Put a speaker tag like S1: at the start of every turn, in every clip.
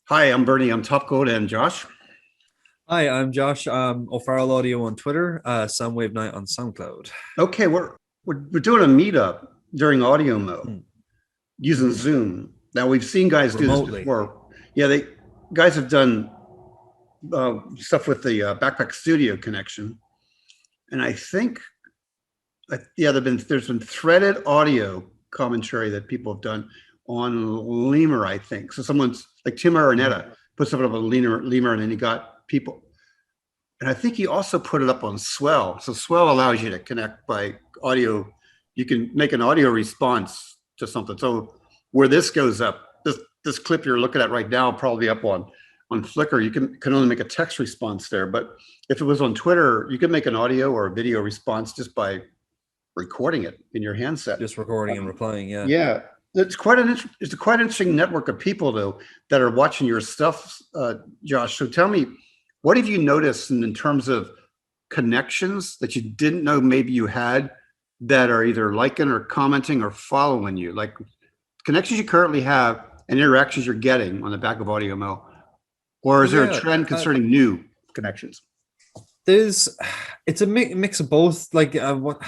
S1: Hi, I'm Bernie. I'm Top Gold and Josh.
S2: Hi, I'm Josh. O'Farrell Audio on Twitter, Soundwave Night on SoundCloud.
S1: Okay, we're doing a meetup during Audio Mo
S2: Hmm.
S1: using
S2: Hmm.
S1: Zoom. Now we've seen guys do this
S2: Remotely.
S1: before. Yeah, they guys have done stuff with the Backpack Studio connection, and I think yeah, there's been threaded audio commentary that people have done on Lemur. I think so. Someone's like Tim
S2: Mhm.
S1: Araneta put something up on Lemur, and then he got people. And I think he also put it up on Swell. So Swell allows you to connect by audio. You can make an audio response to something. So where this goes up, this clip you're looking at right now, probably up on Flickr, you can only make a text response there. But if it was on Twitter, you can make an audio or a video response just by recording it in your handset.
S2: Just recording and replying. Yeah.
S1: Yeah, it's a quite interesting network of people though that are watching your stuff, Josh. So tell me, what have you noticed in terms of connections that you didn't know maybe you had that are either liking or commenting or following you, like connections you currently have and interactions you're getting on the back of AudioMo, or is there a
S2: Yeah.
S1: trend concerning new connections?
S2: There's, it's a mix of both. What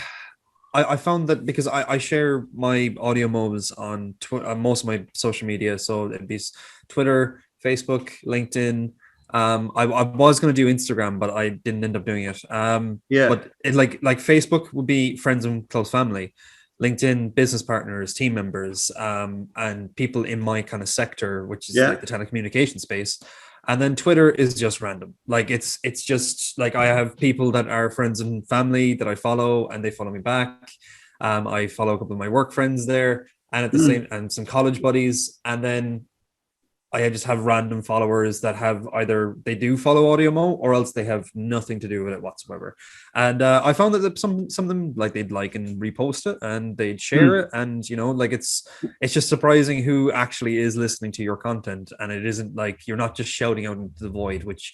S2: I found that because I share my audio modes on most of my social media. So it'd be Twitter, Facebook, LinkedIn. I was going to do Instagram, but I didn't end up doing it.
S1: Yeah.
S2: But it like Facebook would be friends and close family. LinkedIn, business partners, team members, and people in my kind of sector, which is
S1: Yeah.
S2: like the telecommunication space. And then Twitter is just random. Like it's just like I have people that are friends and family that I follow, and they follow me back. I follow a couple of my work friends there, and at the
S1: Mm.
S2: same and some college buddies, and then I just have random followers that have either they do follow AudioMo or else they have nothing to do with it whatsoever. And I found that some of them like they'd like and repost it and they'd share
S1: Mm.
S2: it, and like it's just surprising who actually is listening to your content, and it isn't like you're not just shouting out into the void, which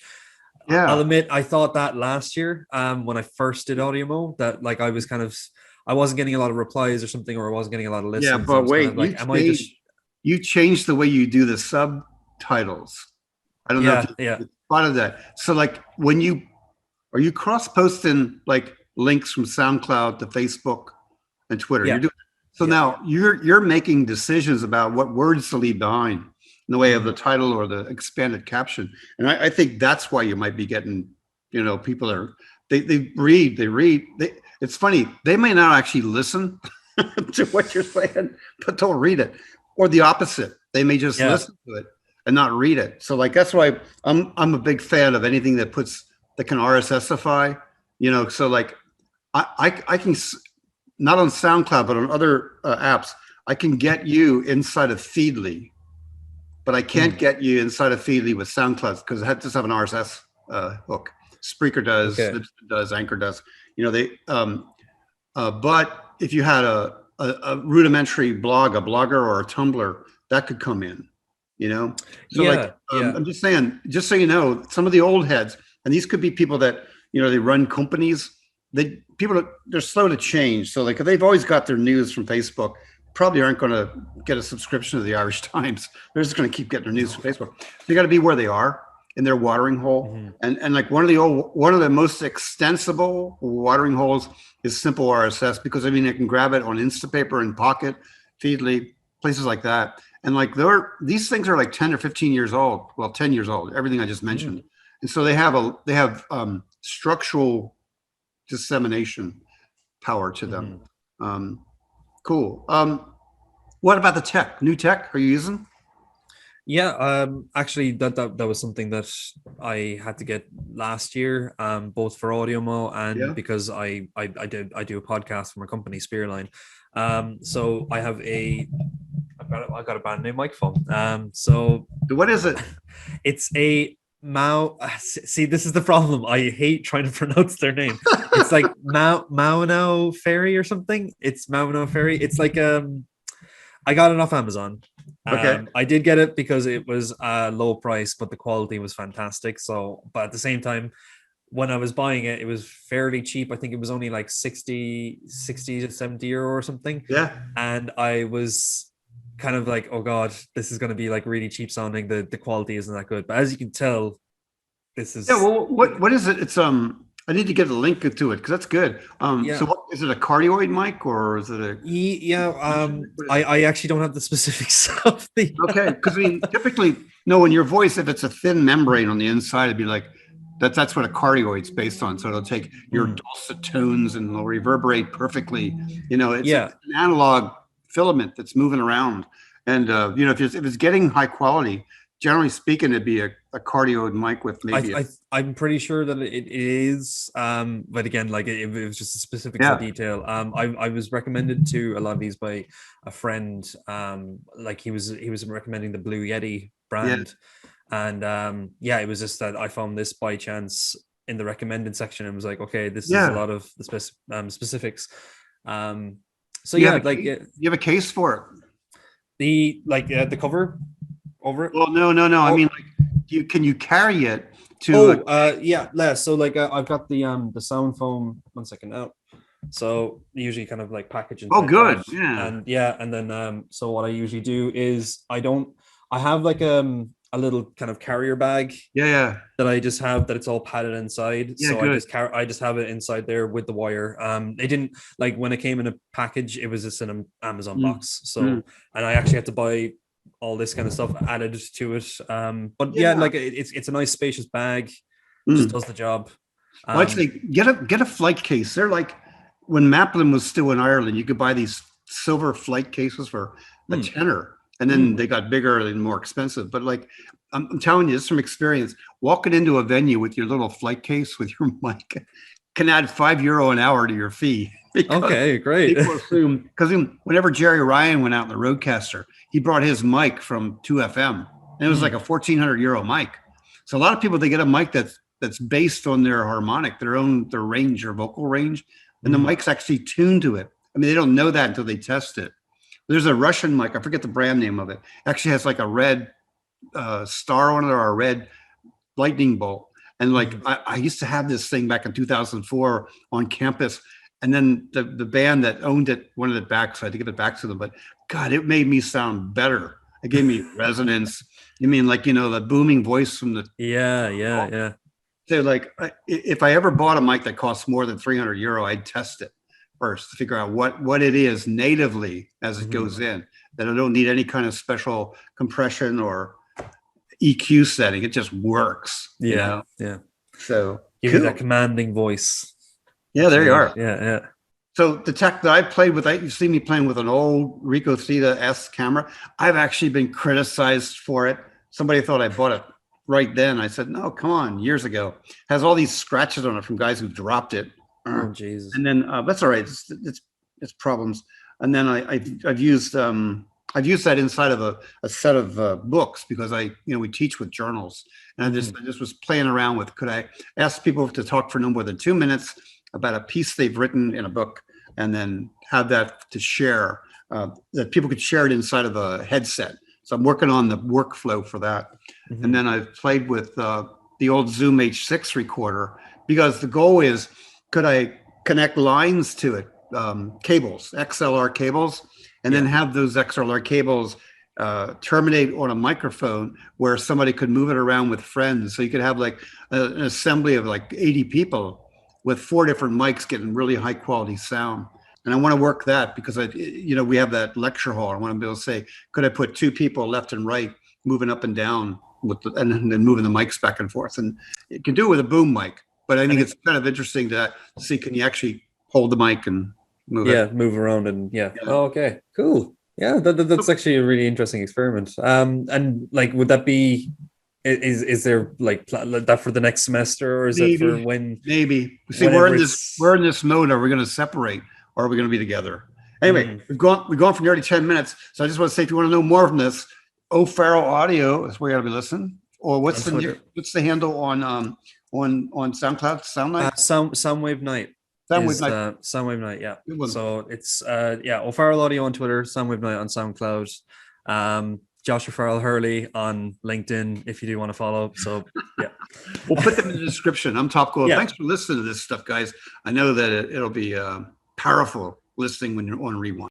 S2: I'll
S1: Yeah.
S2: admit I thought that last year when I first did AudioMo that like I wasn't getting a lot of replies or something, or I wasn't getting a lot of
S1: Yeah,
S2: listens. I
S1: but
S2: was kind
S1: wait,
S2: of like, am I just
S1: you changed the way you do the subtitles. I don't know if
S2: yeah,
S1: you
S2: yeah,
S1: thought of that. So like when you are you cross posting like links from SoundCloud to Facebook and Twitter? You're
S2: yeah,
S1: doing so
S2: yeah.
S1: now you're making decisions about what words to leave behind in the way of the
S2: Mhm.
S1: title or the expanded caption. And I think that's why you might be getting, people are they it's funny, they may not actually listen to what you're saying, but they'll read it. Or the opposite. They may just
S2: Yeah.
S1: listen to it and not read it. So like that's why I'm a big fan of anything that can RSSify, so like I can not on SoundCloud but on other apps, I can get you inside of Feedly, but I can't
S2: Mm.
S1: get you inside of Feedly with SoundCloud because it has to have an RSS hook. Spreaker does,
S2: Okay.
S1: Libsyn does, Anchor does. They but if you had a rudimentary blog, a blogger or a Tumblr, that could come in, you know? So like,
S2: Yeah. Yeah.
S1: I'm just saying, just so you know, some of the old heads, and these could be people that, they run companies, they're slow to change. So like, if they've always got their news from Facebook, probably aren't going to get a subscription to the Irish Times. They're just going to keep getting their news from Facebook. So you got to be where they are in their watering hole.
S2: Mhm.
S1: And like one of the most extensible watering holes is simple RSS because I mean I can grab it on Instapaper and Pocket, Feedly, places like that. And like these things are like 10 or 15 years old. Well, 10 years old, everything I just mentioned.
S2: Mm.
S1: And so they have structural dissemination power to them.
S2: Mhm.
S1: Um, cool. What about the tech? New tech are you using?
S2: Yeah. Actually, that was something that I had to get last year. Both for AudioMo and
S1: Yeah.
S2: because I do a podcast from a company, Spearline. So I got a brand new microphone. So
S1: What is it?
S2: it's a Mao. See, this is the problem. I hate trying to pronounce their name. It's like Mauna Ferry or something. It's Mauna Ferry. It's like I got it off Amazon.
S1: Okay.
S2: I did get it because it was a low price, but the quality was fantastic. So, but at the same time, when I was buying it, it was fairly cheap. I think it was only like 60 to 70 euro or something.
S1: Yeah.
S2: And I was kind of like, oh god, this is going to be like really cheap sounding. The quality isn't that good. But as you can tell, this
S1: Yeah,
S2: is
S1: well, what is it? It's I need to get a link to it because that's good. So
S2: yeah.
S1: what is it, a cardioid mic or is it a
S2: Yeah,
S1: what is it?
S2: I actually don't have the specifics of the.
S1: Okay, because I mean, typically, no, in your voice, if it's a thin membrane on the inside, it'd be like that's what a cardioid's based on. So it'll take your
S2: Mm,
S1: dulcet tones and it'll reverberate perfectly. You know, it's
S2: yeah,
S1: an analog filament that's moving around, and you know, if it's getting high quality, generally speaking, it'd be a cardioid mic with maybe a
S2: I'm pretty sure that it is. But again, like it was just the specifics of
S1: yeah,
S2: the detail. I was recommended to a lot of these by a friend. Like he was recommending the Blue Yeti
S1: yeah,
S2: brand, and yeah, it was just that I found this by chance in the recommended section and was like, okay, this is a
S1: yeah.
S2: lot of the specifics. Um, so
S1: You have
S2: yeah,
S1: a
S2: like
S1: you have a case for it.
S2: the cover over it.
S1: Well, no. I
S2: Oh,
S1: mean, like, can you carry it to?
S2: oh, yeah, Les. So like I've got the sound foam. One second now. So usually kind of like package
S1: Oh,
S2: inside
S1: good.
S2: that,
S1: Yeah,
S2: and yeah, and then so what I usually do is I have like a little kind of carrier bag
S1: yeah.
S2: that I just have that it's all padded inside.
S1: Yeah,
S2: So
S1: good.
S2: I just have it inside there with the wire. They didn't like when it came in a package, it was just in an Amazon
S1: Mm,
S2: box. So
S1: mm.
S2: and I actually had to buy all this kind of stuff added to it. But yeah,
S1: Yeah.
S2: like it's a nice spacious bag, just
S1: Mm.
S2: does the job.
S1: Well,
S2: Um,
S1: actually, get a flight case. They're like when Maplin was still in Ireland, you could buy these silver flight cases for a
S2: mm,
S1: tenner, and then
S2: mm,
S1: they got bigger and more expensive. But like, I'm telling you this from experience, walking into a venue with your little flight case with your mic can add €5 an hour to your fee because
S2: okay, great.
S1: people assume because whenever Jerry Ryan went out in the Roadcaster, he brought his mic from 2FM, and it was like
S2: Mm,
S1: a €1,400 mic. So a lot of people they get a mic that's based on their harmonic, their range, their vocal range, and the
S2: mm,
S1: mic's actually tuned to it. I mean, they don't know that until they test it. There's a Russian mic, I forget the brand name of it. Actually has like a red star on it or a red lightning bolt. And like
S2: mhm.
S1: I used to have this thing back in 2004 on campus, and then the band that owned it wanted it back, so I had to give it back to them. But God, it made me sound better. It gave me resonance. You mean like the booming voice from the
S2: Yeah, yeah, yeah.
S1: so like if I ever bought a mic that costs more than €300, I'd test it first to figure out what it is natively as it
S2: Mhm.
S1: goes in. That I don't need any kind of special compression or EQ setting. It just works,
S2: Yeah, yeah.
S1: So
S2: Give you that
S1: cool.
S2: commanding voice
S1: Yeah,
S2: that you
S1: there you
S2: need.
S1: are.
S2: Yeah, yeah.
S1: So the tech that I played with, you see me playing with an old Ricoh Theta S camera. I've actually been criticized for it. Somebody thought I bought it right then. I said, no, come on, years ago. Has all these scratches on it from guys who dropped it.
S2: Oh Jesus.
S1: And then that's all right. It's problems. And then I've used that inside of a set of books because we teach with journals, and
S2: Mhm.
S1: I just was playing around with could I ask people to talk for no more than 2 minutes about a piece they've written in a book, and then have that to share that people could share it inside of a headset. So I'm working on the workflow for that, and
S2: Mhm.
S1: then I've played with the old Zoom H6 recorder because the goal is could I connect lines to it, cables, XLR cables, and then
S2: Yeah.
S1: have those XLR cables terminate on a microphone where somebody could move it around with friends. So you could have like an assembly of like 80 people with 4 different mics getting really high quality sound. And I want to work that because we have that lecture hall. I want to be able to say, could I put 2 people left and right moving up and down and then moving the mics back and forth? And you can do it with a boom mic, but I
S2: And
S1: think it's kind of interesting to see, can you actually hold the mic and move it?
S2: yeah, move around and yeah.
S1: Yeah.
S2: Oh, okay. Cool. Yeah, that's actually a really interesting experiment. And like, would that be is there like that for the next semester, or is that for
S1: Maybe,
S2: when
S1: maybe. See,
S2: whenever
S1: we're
S2: it's
S1: in this mode. Are we going to separate, or are we going to be together? Anyway,
S2: Mhm.
S1: we've gone for nearly 10 minutes. So I just want to say, if you want to know more from this, O'Farrell Audio is where you got to be listening. Or
S2: on Twitter?
S1: what's the handle on SoundCloud? Soundnight,
S2: Soundwave Night
S1: Soundwave
S2: is
S1: Night.
S2: Soundwave Night, yeah.
S1: Good one.
S2: So it's yeah, O'Farrell Audio on Twitter, Soundwave Night on SoundCloud, Josh O'Farrell Hurley on LinkedIn if you do want to follow. So yeah.
S1: We'll put them in the description. I'm Top Cool.
S2: Yeah.
S1: Thanks for listening to this stuff, guys. I know that it'll be powerful listening when you're on Rewind.